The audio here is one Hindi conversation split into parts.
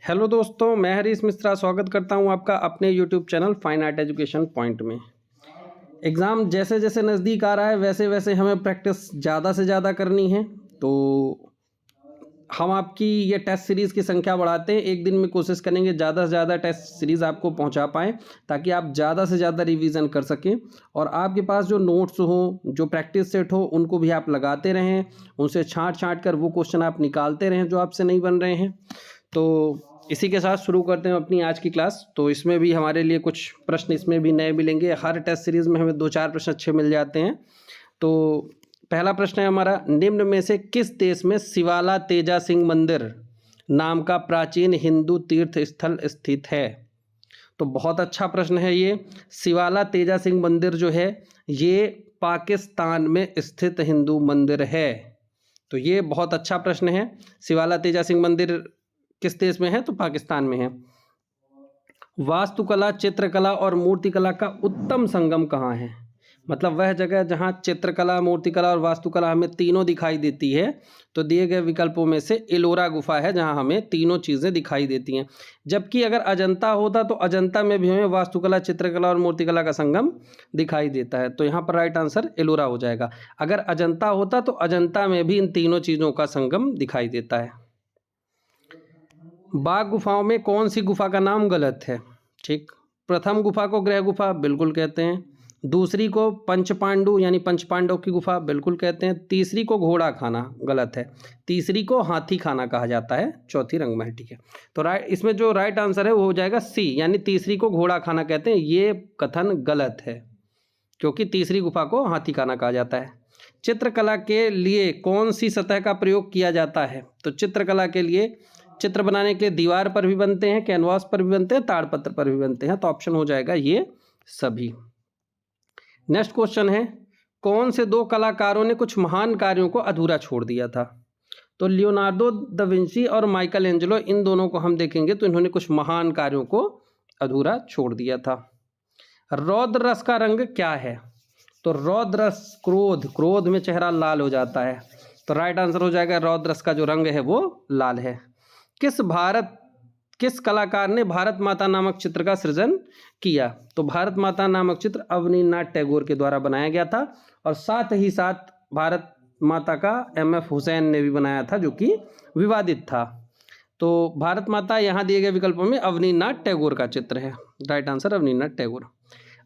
हेलो दोस्तों, मैं हरीश मिश्रा स्वागत करता हूं आपका अपने YouTube channel fine art education point में। एग्ज़ाम जैसे जैसे नज़दीक आ रहा है वैसे वैसे हमें प्रैक्टिस ज़्यादा से ज़्यादा करनी है। तो हम आपकी ये टेस्ट सीरीज़ की संख्या बढ़ाते हैं। एक दिन में कोशिश करेंगे ज़्यादा से ज़्यादा टेस्ट सीरीज़ आपको पहुंचा पाएँ, ताकि आप ज़्यादा से ज़्यादा रिवीजन कर सकें और आपके पास जो नोट्स हो, जो प्रैक्टिस सेट हो, उनको भी आप लगाते रहें। उनसे छाँट कर वो क्वेश्चन आप निकालते रहें जो आपसे नहीं बन रहे हैं। तो इसी के साथ शुरू करते हैं अपनी आज की क्लास। तो इसमें भी हमारे लिए कुछ प्रश्न इसमें भी नए मिलेंगे। हर टेस्ट सीरीज़ में हमें 2-4 प्रश्न अच्छे मिल जाते हैं। तो पहला प्रश्न है हमारा, निम्न में से किस देश में शिवाला तेजा सिंह मंदिर नाम का प्राचीन हिंदू तीर्थ स्थल स्थित है? तो बहुत अच्छा प्रश्न है ये। शिवाला तेजा सिंह मंदिर जो है ये पाकिस्तान में स्थित हिंदू मंदिर है। तो ये बहुत अच्छा प्रश्न है। शिवाला तेजा सिंह मंदिर किस देश में है? तो पाकिस्तान में है। वास्तुकला, चित्रकला और मूर्तिकला का उत्तम संगम कहाँ है? मतलब वह जगह जहाँ चित्रकला, मूर्तिकला और वास्तुकला हमें तीनों दिखाई देती है। तो दिए गए विकल्पों में से एलोरा गुफा है जहाँ हमें तीनों चीज़ें दिखाई देती हैं। जबकि अगर अजंता होता तो अजंता में भी हमें वास्तुकला, चित्रकला और मूर्तिकला का संगम दिखाई देता है। तो यहाँ पर राइट आंसर एलोरा हो जाएगा। अगर अजंता होता तो अजंता में भी इन तीनों चीज़ों का संगम दिखाई देता है। बाघ गुफाओं में कौन सी गुफा का नाम गलत है? ठीक, प्रथम गुफा को ग्रह गुफा बिल्कुल कहते हैं। दूसरी को पंच पांडु यानी पंच पांडव की गुफा बिल्कुल कहते हैं। तीसरी को घोड़ा खाना गलत है। तीसरी को हाथी खाना कहा जाता है। चौथी रंगमहल। ठीक है, तो राइट, इसमें जो राइट आंसर है वो हो जाएगा सी, यानी तीसरी को घोड़ा खाना कहते हैं। ये कथन गलत है क्योंकि तीसरी गुफा को हाथी खाना कहा जाता है। चित्रकला के लिए कौन सी सतह का प्रयोग किया जाता है? तो चित्रकला के लिए, चित्र बनाने के लिए दीवार पर भी बनते हैं, कैनवास पर भी बनते हैं, ताड़पत्र पर भी बनते हैं। तो ऑप्शन हो जाएगा ये सभी। नेक्स्ट क्वेश्चन है, कौन से दो कलाकारों ने कुछ महान कार्यों को अधूरा छोड़ दिया था? तो लियोनार्डो दा विंची और माइकल एंजेलो, इन दोनों को हम देखेंगे तो इन्होंने कुछ महान कार्यों को अधूरा छोड़ दिया था। रौद्र रस का रंग क्या है? तो रौद्र रस क्रोध, क्रोध में चेहरा लाल हो जाता है। तो राइट आंसर हो जाएगा रौद्र रस का जो रंग है वो लाल है। किस कलाकार ने भारत माता नामक चित्र का सृजन किया? तो भारत माता नामक चित्र अवनींद्रनाथ टैगोर के द्वारा बनाया गया था और साथ ही साथ भारत माता का एम.एफ. हुसैन ने भी बनाया था, जो कि विवादित था। तो भारत माता यहाँ दिए गए विकल्पों में अवनींद्रनाथ टैगोर का चित्र है। Right answer Abanindranath Tagore.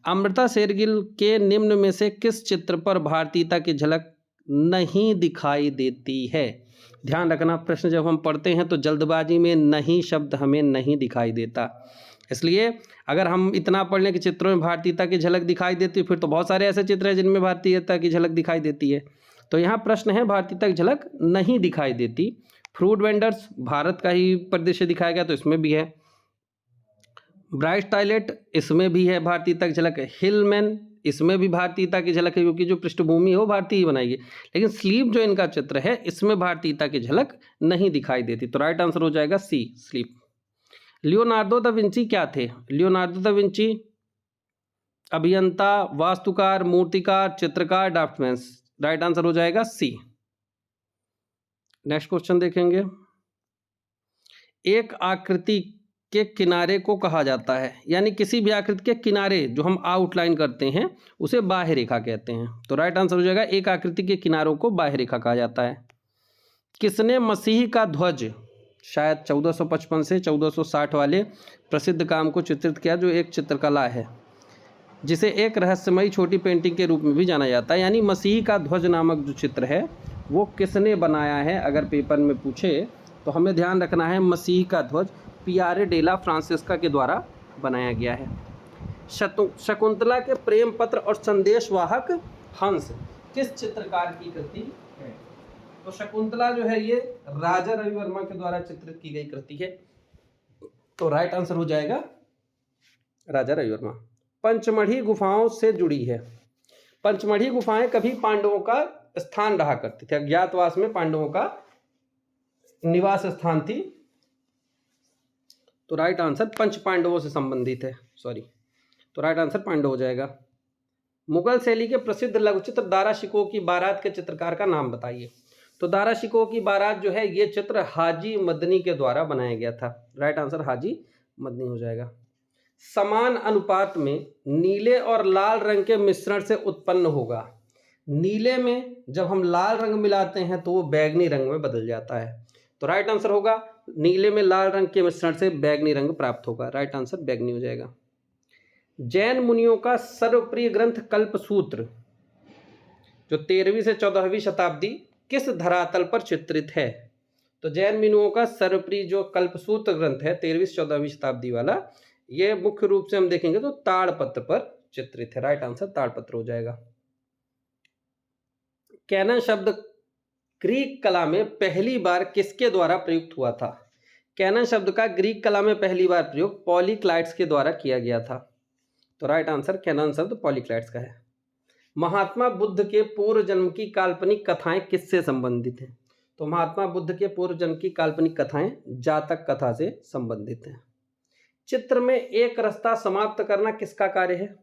अमृता शेरगिल के निम्न में से किस चित्र पर भारतीयता की झलक नहीं दिखाई देती है? ध्यान रखना, प्रश्न जब हम पढ़ते हैं तो जल्दबाजी में नहीं शब्द हमें नहीं दिखाई देता। इसलिए अगर हम इतना पढ़ लें कि चित्रों में भारतीयता की झलक दिखाई देती है, फिर तो बहुत सारे ऐसे चित्र हैं जिनमें भारतीयता की झलक दिखाई देती है। तो यहाँ प्रश्न है भारतीयता की झलक नहीं दिखाई देती। फ्रूट वेंडर्स भारत का ही परिदृश्य दिखाया गया, तो इसमें भी है। ब्राइट टॉयलेट, इसमें भी है भारतीयता की झलक। हिलमैन, इसमें भी भारतीयता की झलक है क्योंकि जो पृष्ठभूमि है वो भारतीय ही बनाई है। लेकिन स्लीप जो इनका चित्र है इसमें भारतीयता की झलक नहीं दिखाई देती। तो राइट आंसर हो जाएगा सी, स्लीप। लियोनार्डो दा विंची क्या थे? लियोनार्डो दा विंची अभियंता, वास्तुकार, मूर्तिकार, चित्रकार, ड्राफ्टमैन। राइट आंसर हो जाएगा सी। नेक्स्ट क्वेश्चन देखेंगे। एक आकृति के किनारे को कहा जाता है, यानी किसी भी आकृति के किनारे जो हम आउटलाइन करते हैं उसे बाह्य रेखा कहते हैं। तो राइट आंसर हो जाएगा एक आकृति के किनारों को बाह्य रेखा कहा जाता है। किसने मसीह का ध्वज शायद 1455 से 1460 वाले प्रसिद्ध काम को चित्रित किया, जो एक चित्रकला है जिसे एक रहस्यमयी छोटी पेंटिंग के रूप में भी जाना जाता है? यानी मसीह का ध्वज नामक जो चित्र है वो किसने बनाया है? अगर पेपर में पूछे तो हमें ध्यान रखना है मसीह का ध्वज पियारे डेला फ्रांसिस्का के द्वारा बनाया गया है। शकुंतला के प्रेम पत्र और संदेशवाहक हंस किस चित्रकार की कृति है? तो शकुंतला जो है ये राजा रवि वर्मा के द्वारा चित्रित की गई कृति है। तो राइट आंसर हो जाएगा राजा रवि वर्मा। पंचमढ़ी गुफाओं से जुड़ी है। पंचमढ़ी गुफाएं कभी पांडवों का स्थान रहा करती थी, अज्ञातवास में पांडवों का निवास स्थान थी। तो राइट आंसर पंच पांडवों से संबंधित है, सॉरी। तो राइट आंसर पांडव हो जाएगा। मुगल शैली के प्रसिद्ध लघुचित्र दारा शिकोह की बारात के चित्रकार का नाम बताइए। तो दारा शिकोह की बारात जो है ये चित्र हाजी मदनी के द्वारा बनाया गया था। राइट आंसर हाजी मदनी हो जाएगा। समान अनुपात में नीले और लाल रंग के मिश्रण से उत्पन्न होगा। नीले में जब हम लाल रंग मिलाते हैं तो वो बैंगनी रंग में बदल जाता है। तो राइट आंसर होगा नीले में लाल रंग के मिश्रण से बैंगनी रंग प्राप्त होगा। राइट आंसर बैंगनी हो जाएगा। जैन मुनियों का सर्वप्रिय ग्रंथ कल्पसूत्र जो 13वीं से 14वीं शताब्दी किस धरातल पर चित्रित है? तो जैन मुनियों का सर्वप्रिय जो कल्पसूत्र ग्रंथ है 13वीं से 14वीं शताब्दी वाला, ये मुख्य रूप से हम देखेंगे तो ताड़पत्र पर चित्रित है। राइट आंसर ताड़पत्र हो जाएगा। कैनन शब्द ग्रीक कला में पहली बार किसके द्वारा प्रयुक्त हुआ था? कैनन शब्द का ग्रीक कला में पहली बार प्रयोग पॉलीक्लाइट्स के द्वारा किया गया था। तो राइट आंसर कैनन शब्द पॉलीक्लाइट्स का है। महात्मा बुद्ध के पूर्व जन्म की काल्पनिक कथाएं किससे संबंधित हैं? तो महात्मा बुद्ध के पूर्व जन्म की काल्पनिक कथाएं जातक कथा से संबंधित हैं। चित्र में एक रास्ता समाप्त करना किसका कार्य है?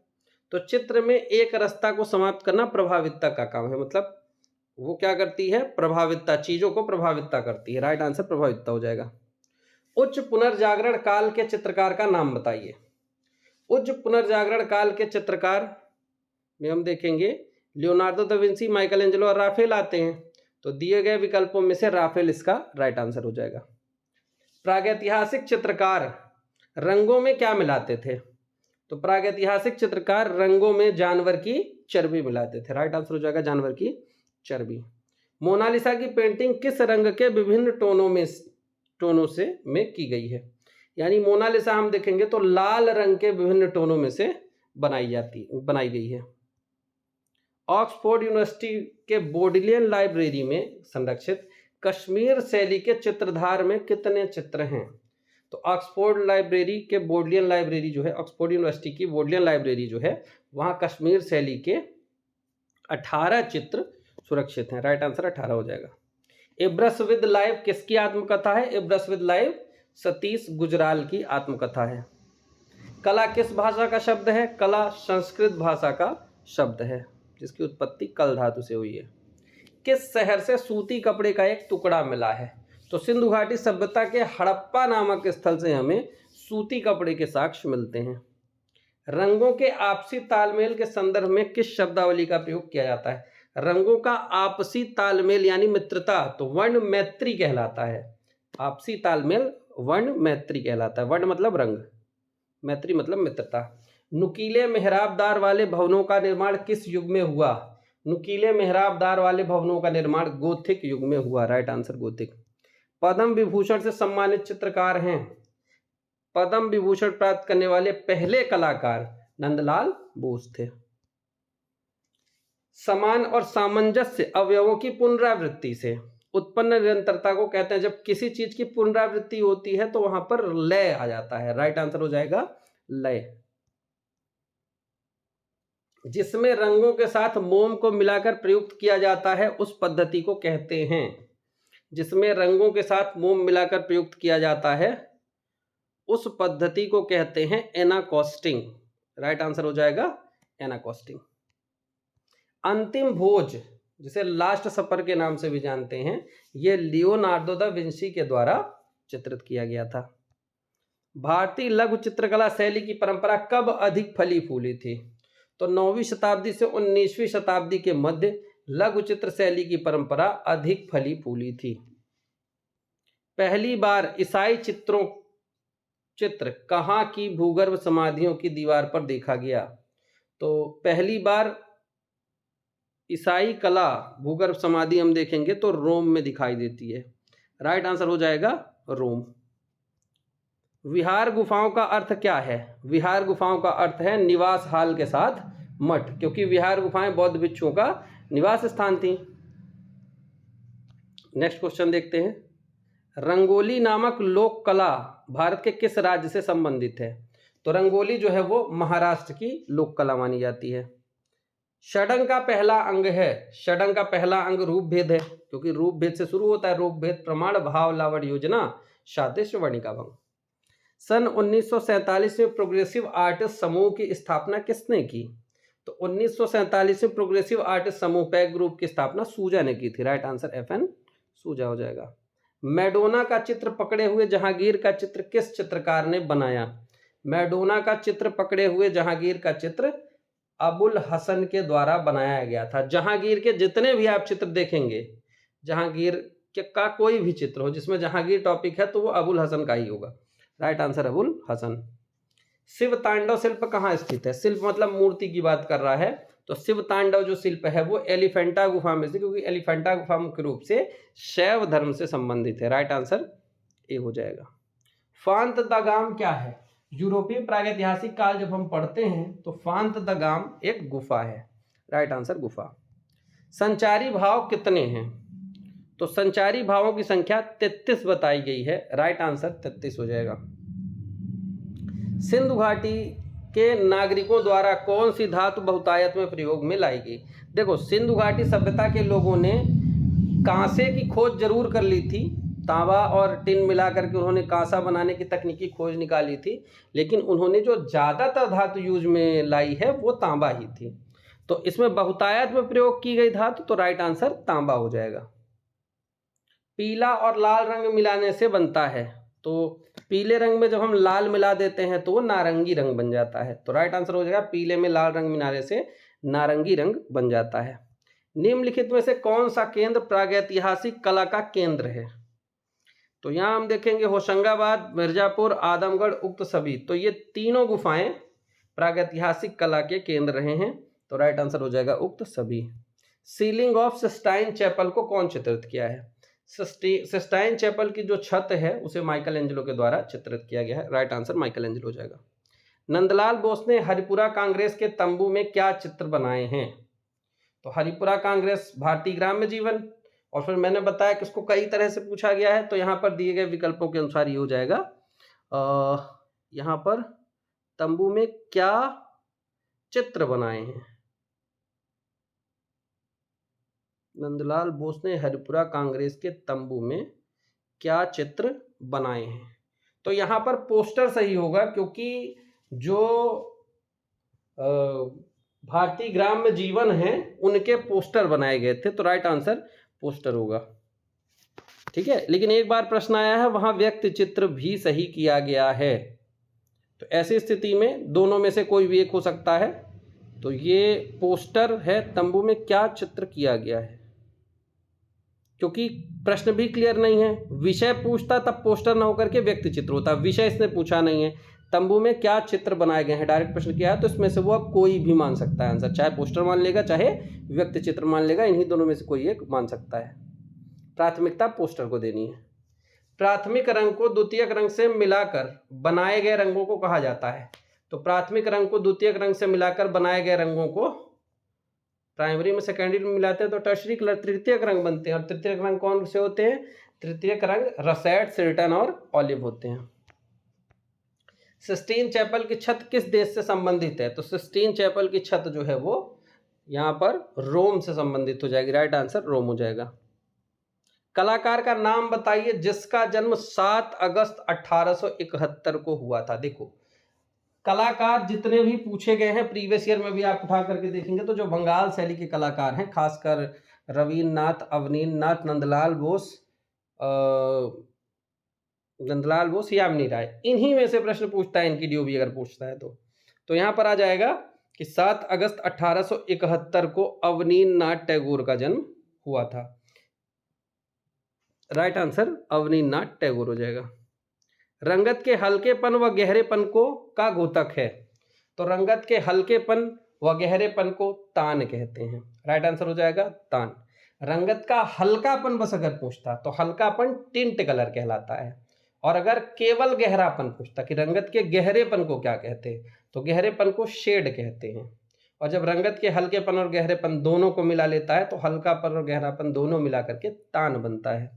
तो चित्र में एक रास्ता को समाप्त करना प्रभावितता का काम है। मतलब वो क्या करती है? प्रभावितता, चीजों को प्रभावितता करती है। राइट आंसर प्रभावितता हो जाएगा। उच्च पुनर्जागरण काल के चित्रकार का नाम बताइए। उच्च पुनर्जागरण काल के चित्रकार में हम देखेंगे Leonardo da Vinci, Michael Angelo और राफेल आते हैं। तो दिए गए विकल्पों में से राफेल इसका राइट आंसर हो जाएगा। प्रागैतिहासिक चित्रकार रंगों में क्या मिलाते थे? तो प्रागैतिहासिक चित्रकार रंगों में जानवर की चर्बी मिलाते थे। राइट आंसर हो जाएगा जानवर की चर्बी। मोनालिसा की पेंटिंग किस रंग के विभिन्न टोनों से की गई है? यानी मोनालिसा हम देखेंगे तो लाल रंग के विभिन्न टोनों में से बनाई गई है। ऑक्सफोर्ड यूनिवर्सिटी के बोडलियन लाइब्रेरी में संरक्षित कश्मीर शैली के चित्रधार में कितने चित्र हैं? तो ऑक्सफोर्ड लाइब्रेरी के बोडलियन लाइब्रेरी जो है, ऑक्सफोर्ड यूनिवर्सिटी की बोडलियन लाइब्रेरी जो है, वहाँ कश्मीर शैली के 18 चित्र सुरक्षित हैं। राइट आंसर 18 हो जाएगा। ए ब्रश विद लाइफ किसकी आत्मकथा है? A brush with life Satish Gujral की आत्मकथा है। कला किस भाषा का शब्द है? कला संस्कृत भाषा का शब्द है जिसकी उत्पत्ति कल धातु से हुई है। किस शहर से सूती कपड़े का एक टुकड़ा मिला है? तो सिंधु घाटी सभ्यता के हड़प्पा नामक स्थल से हमें सूती कपड़े के साक्ष्य मिलते हैं। रंगों के आपसी तालमेल के संदर्भ में किस शब्दावली का प्रयोग किया जाता है? रंगों का आपसी तालमेल यानी मित्रता तो वर्ण मैत्री कहलाता है। आपसी तालमेल वर्ण मैत्री कहलाता है। वर्ण मतलब रंग, मैत्री मतलब मित्रता। नुकीले मेहराबदार वाले भवनों का निर्माण किस युग में हुआ? नुकीले मेहराबदार वाले भवनों का निर्माण गोथिक युग में हुआ। Right answer Gothic. Padma Vibhushan से सम्मानित चित्रकार हैं। पद्म विभूषण प्राप्त करने वाले पहले कलाकार नंदलाल बोस थे। समान और सामंजस्य अवयवों की पुनरावृत्ति से उत्पन्न निरंतरता को कहते हैं। जब किसी चीज की पुनरावृत्ति होती है तो वहां पर लय आ जाता है। राइट आंसर हो जाएगा लय। जिसमें रंगों के साथ मोम को मिलाकर प्रयुक्त किया जाता है उस पद्धति को कहते हैं। जिसमें रंगों के साथ मोम मिलाकर प्रयुक्त किया जाता है उस पद्धति को कहते हैं एनाकॉस्टिंग। राइट आंसर हो जाएगा एनाकॉस्टिंग। अंतिम भोज जिसे लास्ट सपर के नाम से भी जानते हैं, यह लियोनार्डो दा विंसी के द्वारा चित्रित किया गया था। भारतीय लघु चित्रकला शैली की परंपरा कब अधिक फली फूली थी? तो 9वीं शताब्दी से 19वीं शताब्दी के मध्य लघु चित्र शैली की परंपरा अधिक फली फूली थी। पहली बार ईसाई चित्र कहाँ की भूगर्भ समाधियों की दीवार पर देखा गया? तो पहली बार ईसाई कला भूगर्भ समाधि हम देखेंगे तो रोम में दिखाई देती है। राइट आंसर हो जाएगा रोम। विहार गुफाओं का अर्थ क्या है? विहार गुफाओं का अर्थ है निवास हाल के साथ मठ, क्योंकि विहार गुफाएं बौद्ध भिक्षुओं का निवास स्थान थी। नेक्स्ट क्वेश्चन देखते हैं। रंगोली नामक लोक कला भारत के किस राज्य से संबंधित है? तो रंगोली जो है वो महाराष्ट्र की लोक कला मानी जाती है। षडंग का पहला अंग है। षडंग का पहला अंग रूप भेद है, क्योंकि रूप भेद से शुरू होता है। रूप भेद प्रमाण भाव लावण योजना सादृश्य वर्णिका भंग। सन 1947 में प्रोग्रेसिव आर्टिस्ट समूह की स्थापना किसने की? तो 1947 में प्रोग्रेसिव आर्टिस्ट समूह पैक ग्रुप की स्थापना सूजा ने की थी। राइट आंसर FN सूजा हो जाएगा। मैडोना का चित्र पकड़े हुए जहांगीर का चित्र किस चित्रकार ने बनाया? मैडोना का चित्र पकड़े हुए जहांगीर का चित्र अबुल हसन के द्वारा बनाया गया था। जहांगीर के जितने भी आप चित्र देखेंगे, जहांगीर के का कोई भी चित्र हो जिसमें जहांगीर टॉपिक है तो वो अबुल हसन का ही होगा। Right answer Abul Hasan. शिव तांडव शिल्प कहाँ स्थित है? शिल्प मतलब मूर्ति की बात कर रहा है, तो शिव तांडव जो शिल्प है वो एलिफेंटा गुफा में से, क्योंकि एलिफेंटा गुफा मुख्य रूप से शैव धर्म से संबंधित है। राइट आंसर ए हो जाएगा। फांत द गाम क्या है? यूरोपीय प्रागैतिहासिक काल जब हम पढ़ते हैं तो फांत द गाम एक गुफा है। राइट आंसर गुफा। संचारी भाव कितने हैं? तो संचारी भावों की संख्या 33 बताई गई है। राइट आंसर 33 हो जाएगा। सिंधु घाटी के नागरिकों द्वारा कौन सी धातु बहुतायत में प्रयोग में लाई गई? देखो, सिंधु घाटी सभ्यता के लोगों ने कांसे की खोज जरूर कर ली थी, तांबा और टिन मिलाकर के उन्होंने कांसा बनाने की तकनीकी खोज निकाली थी, लेकिन उन्होंने जो ज़्यादातर धातु यूज में लाई है वो तांबा ही थी। तो इसमें बहुतायत में प्रयोग की गई धातु, तो राइट आंसर तांबा हो जाएगा। पीला और लाल रंग मिलाने से बनता है, तो पीले रंग में जब हम लाल मिला देते हैं तो वो नारंगी रंग बन जाता है। तो राइट आंसर हो जाएगा पीले में लाल रंग मिलाने से नारंगी रंग बन जाता है। निम्नलिखित में से कौन सा केंद्र प्रागैतिहासिक कला का केंद्र है? तो यहाँ हम देखेंगे होशंगाबाद, मिर्जापुर, आदमगढ़, उक्त सभी। तो ये तीनों गुफाएं प्रागैतिहासिक कला के केंद्र रहे हैं, तो राइट आंसर हो जाएगा उक्त सभी। सीलिंग ऑफ सिस्टाइन चैपल को कौन चित्रित किया है? सिस्टाइन चैपल की जो छत है उसे माइकल एंजेलो के द्वारा चित्रित किया गया है। राइट आंसर माइकल एंजेलो हो जाएगा। नंदलाल बोस ने हरिपुरा कांग्रेस के तंबू में क्या चित्र बनाए हैं? तो हरिपुरा कांग्रेस भारतीय ग्राम्य जीवन, और फिर मैंने बताया कि इसको कई तरह से पूछा गया है, तो यहाँ पर दिए गए विकल्पों के अनुसार ये हो जाएगा। यहाँ पर तंबू में क्या चित्र बनाए हैं? नंदलाल बोस ने हरिपुरा कांग्रेस के तंबू में क्या चित्र बनाए हैं? तो यहाँ पर पोस्टर सही होगा, क्योंकि जो भारतीय ग्राम्य जीवन है उनके पोस्टर बनाए गए थे, तो राइट आंसर पोस्टर होगा। ठीक है, लेकिन एक बार प्रश्न आया है वहां व्यक्ति चित्र भी सही किया गया है, तो ऐसी स्थिति में दोनों में से कोई भी एक हो सकता है। तो ये पोस्टर है, तंबू में क्या चित्र किया गया है, क्योंकि प्रश्न भी क्लियर नहीं है। विषय पूछता तब पोस्टर ना होकर के व्यक्ति चित्र होता, विषय इसने पूछा नहीं है। तंबू में क्या चित्र बनाए गए हैं डायरेक्ट प्रश्न किया है, तो इसमें से वो अब कोई भी मान सकता है आंसर, चाहे पोस्टर मान लेगा चाहे व्यक्ति चित्र मान लेगा, इन्हीं दोनों में से कोई एक मान सकता है। प्राथमिकता पोस्टर को देनी है। प्राथमिक रंग को द्वितीयक रंग से मिलाकर बनाए गए रंगों को कहा जाता है। तो प्राथमिक रंग को द्वितीयक रंग से मिलाकर बनाए गए रंगों को प्राइमरी में सेकेंडरी में मिलाते हैं तो टर्शरी कलर तृतीयक रंग बनते हैं। और तृतीयक रंग कौन से होते हैं? तृतीयक रंग रसेट, सिल्टन और ऑलिव होते हैं। सिस्टीन चैपल की छत किस देश से संबंधित है? तो सिस्टीन चैपल की छत जो है वो यहाँ पर रोम से संबंधित हो जाएगी। राइट आंसर रोम हो जाएगा। कलाकार का नाम बताइए जिसका जन्म 7 अगस्त 1871 को हुआ था। देखो, कलाकार जितने भी पूछे गए हैं प्रीवियस ईयर में भी आप उठा करके देखेंगे तो जो बंगाल शैली के कलाकार हैं, खासकर रवीन्द्रनाथ, अवनींद्रनाथ, नंदलाल बोस, यामिनी राय, इन्हीं में से प्रश्न पूछता है, इनकी डीओ भी अगर पूछता है तो यहाँ पर आ जाएगा कि 7 अगस्त 1871 को अवनींद्रनाथ टैगोर का जन्म हुआ था। राइट आंसर अवनींद्रनाथ टैगोर हो जाएगा। रंगत के हल्केपन व गहरेपन को का घोतक है? तो रंगत के हल्केपन व गहरेपन को तान कहते हैं। राइट आंसर हो जाएगा तान। रंगत का हल्कापन बस अगर पूछता तो हल्कापन टिंट कलर कहलाता है, और अगर केवल गहरापन पूछता कि रंगत के गहरेपन को क्या कहते हैं तो गहरेपन को शेड कहते हैं। और जब रंगत के हल्केपन और गहरेपन दोनों को मिला लेता है तो हल्कापन और गहरापन दोनों मिला करके तान बनता है।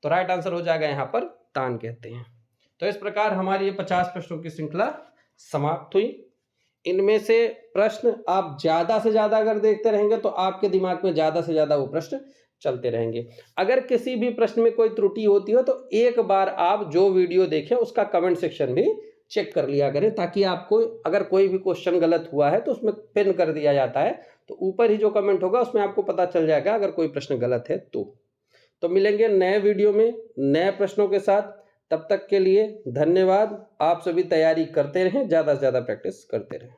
तो राइट आंसर हो जाएगा यहाँ पर तान कहते हैं। तो इस प्रकार हमारी ये 50 प्रश्नों की श्रृंखला समाप्त हुई। इनमें से प्रश्न आप ज़्यादा से ज़्यादा अगर देखते रहेंगे तो आपके दिमाग में ज़्यादा से ज़्यादा वो प्रश्न चलते रहेंगे। अगर किसी भी प्रश्न में कोई त्रुटि होती हो तो एक बार आप जो वीडियो देखें उसका कमेंट सेक्शन भी चेक कर लिया करें, ताकि आपको अगर कोई भी क्वेश्चन गलत हुआ है तो उसमें पिन कर दिया जाता है, तो ऊपर ही जो कमेंट होगा उसमें आपको पता चल जाएगा अगर कोई प्रश्न गलत है तो तो मिलेंगे नए वीडियो में नए प्रश्नों के साथ। तब तक के लिए धन्यवाद। आप सभी तैयारी करते रहें, ज़्यादा से ज़्यादा प्रैक्टिस करते रहें।